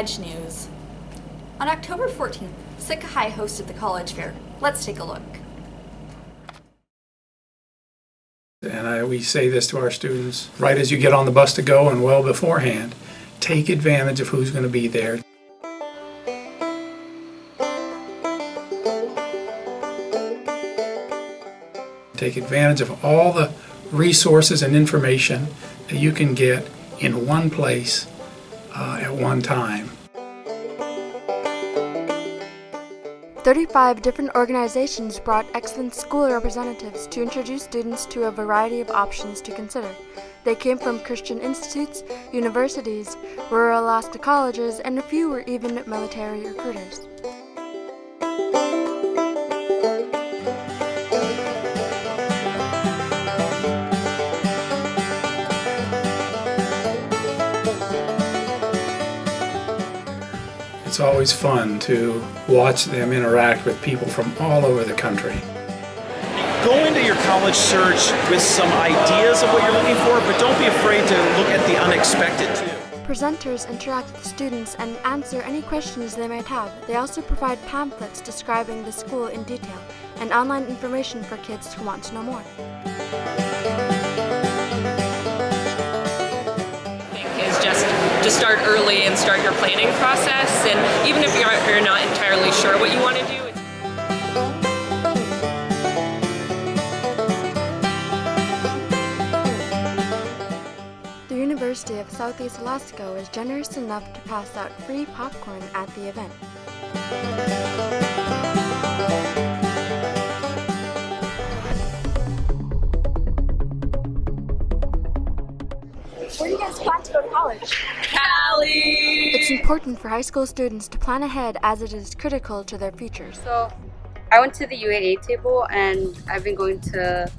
Edge News. On October 14th, Sitka High hosted the college fair. Let's take a look. And we say this to our students, right as you get on the bus to go and well beforehand, take advantage of who's going to be there. Take advantage of all the resources and information that you can get in one place at one time. 35 different organizations brought excellent school representatives to introduce students to a variety of options to consider. They came from Christian institutes, universities, rural Alaska colleges, and a few were even military recruiters. It's always fun to watch them interact with people from all over the country. Go into your college search with some ideas of what you're looking for, but don't be afraid to look at the unexpected too. Presenters interact with students and answer any questions they might have. They also provide pamphlets describing the school in detail and online information for kids who want to know more. Just start early and start your planning process, and even if you're not entirely sure what you want to do. The University of Southeast Alaska was generous enough to pass out free popcorn at the event. Where do you guys plan to go to college? Cali! It's important for high school students to plan ahead as it is critical to their futures. So I went to the UAA table and I've been going to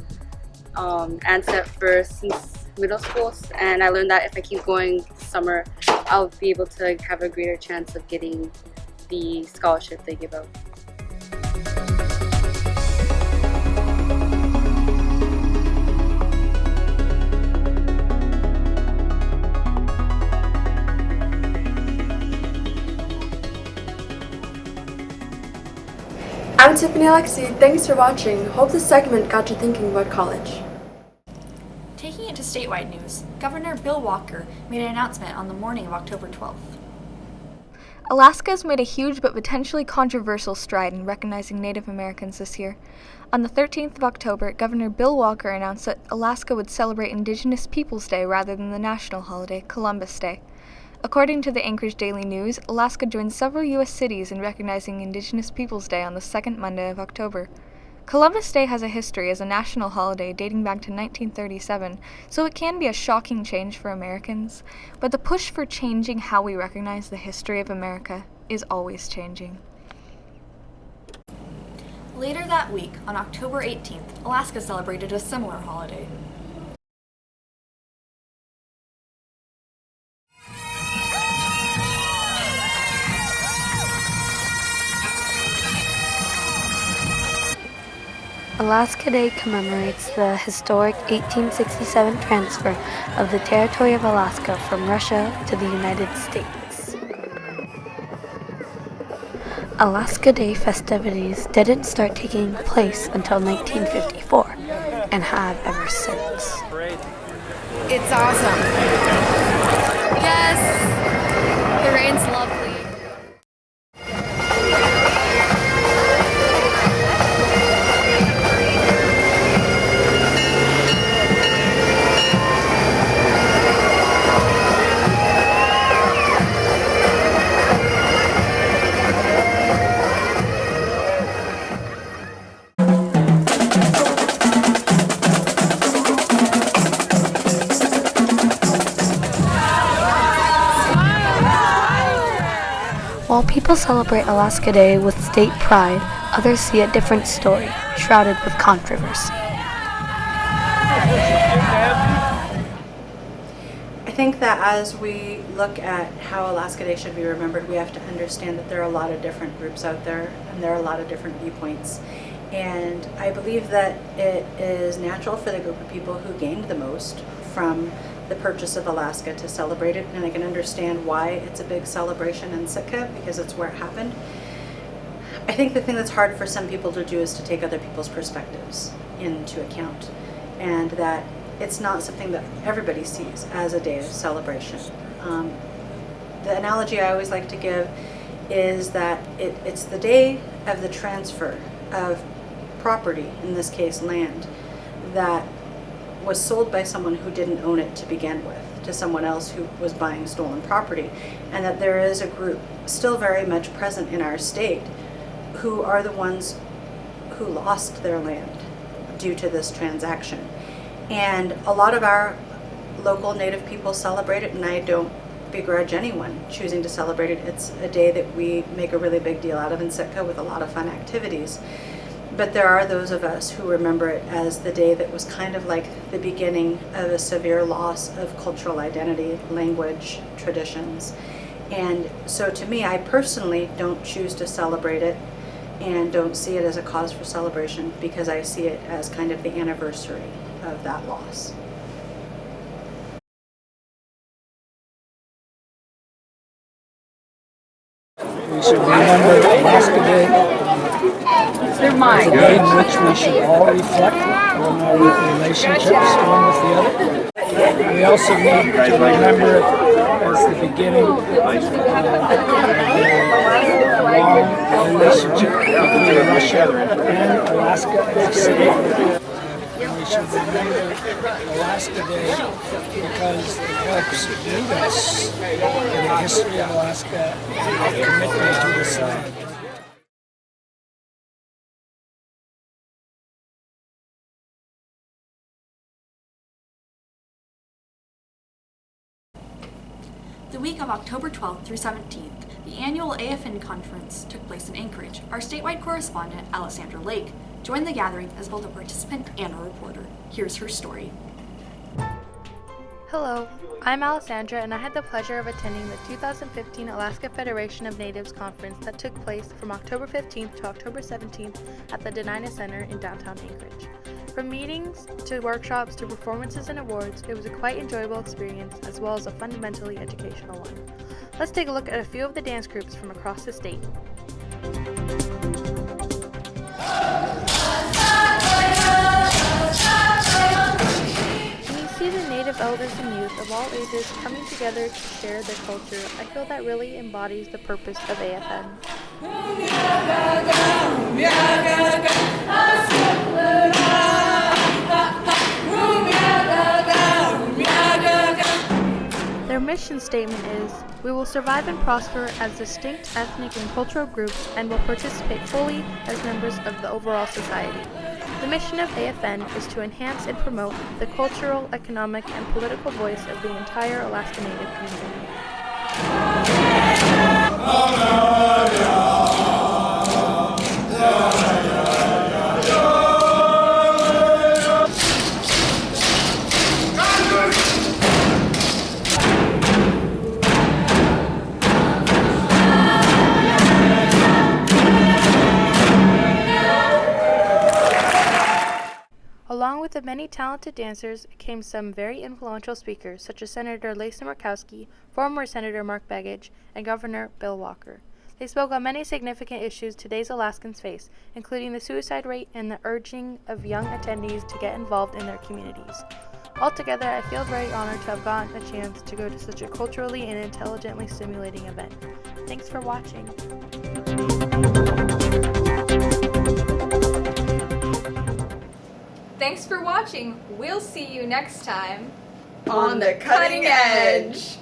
ANSET since middle school, and I learned that if I keep going this summer, I'll be able to have a greater chance of getting the scholarship they give out. I'm Tiffany Alexi. Thanks for watching. Hope this segment got you thinking about college. Taking it to statewide news, Governor Bill Walker made an announcement on the morning of October 12th. Alaska has made a huge but potentially controversial stride in recognizing Native Americans this year. On the 13th of October, Governor Bill Walker announced that Alaska would celebrate Indigenous Peoples Day rather than the national holiday, Columbus Day. According to the Anchorage Daily News, Alaska joined several U.S. cities in recognizing Indigenous Peoples Day on the second Monday of October. Columbus Day has a history as a national holiday dating back to 1937, so it can be a shocking change for Americans, but the push for changing how we recognize the history of America is always changing. Later that week, on October 18th, Alaska celebrated a similar holiday. Alaska Day commemorates the historic 1867 transfer of the territory of Alaska from Russia to the United States. Alaska Day festivities didn't start taking place until 1954 and have ever since. It's awesome. Yes, the rain's lovely. While people celebrate Alaska Day with state pride, others see a different story, shrouded with controversy. I think that as we look at how Alaska Day should be remembered, we have to understand that there are a lot of different groups out there and there are a lot of different viewpoints. And I believe that it is natural for the group of people who gained the most from the purchase of Alaska to celebrate it, and I can understand why it's a big celebration in Sitka because it's where it happened. I think the thing that's hard for some people to do is to take other people's perspectives into account, and that it's not something that everybody sees as a day of celebration. The analogy I always like to give is that it's the day of the transfer of property, in this case land, that was sold by someone who didn't own it to begin with, to someone else who was buying stolen property, and that there is a group still very much present in our state who are the ones who lost their land due to this transaction. And a lot of our local Native people celebrate it, and I don't begrudge anyone choosing to celebrate it. It's a day that we make a really big deal out of in Sitka with a lot of fun activities. But there are those of us who remember it as the day that was kind of like the beginning of a severe loss of cultural identity, language, traditions. And so to me, I personally don't choose to celebrate it and don't see it as a cause for celebration because I see it as kind of the anniversary of that loss. We should remember Alaska Day. They're mine. It's a day in which we should all reflect on our relationships one with the other. We also need to remember it as the beginning of a long relationship between Russia and Alaska as a state. We should remember Alaska Day because it helps root us in the history of Alaska and our commitment to this land. The week of October 12th through 17th, the annual AFN Conference took place in Anchorage. Our statewide correspondent, Alessandra Lake, joined the gathering as both a participant and a reporter. Here's her story. Hello, I'm Alessandra, and I had the pleasure of attending the 2015 Alaska Federation of Natives Conference that took place from October 15th to October 17th at the Denina Center in downtown Anchorage. From meetings to workshops to performances and awards, it was a quite enjoyable experience as well as a fundamentally educational one. Let's take a look at a few of the dance groups from across the state. When you see the Native elders and youth of all ages coming together to share their culture, I feel that really embodies the purpose of AFN. Their mission statement is, "We will survive and prosper as distinct ethnic and cultural groups and will participate fully as members of the overall society." The mission of AFN is to enhance and promote the cultural, economic, and political voice of the entire Alaska Native community. Along with the many talented dancers came some very influential speakers, such as Senator Lisa Murkowski, former Senator Mark Begich, and Governor Bill Walker. They spoke on many significant issues today's Alaskans face, including the suicide rate and the urging of young attendees to get involved in their communities. Altogether, I feel very honored to have gotten a chance to go to such a culturally and intelligently stimulating event. Thanks for watching. Thanks for watching. We'll see you next time on The Cutting Edge.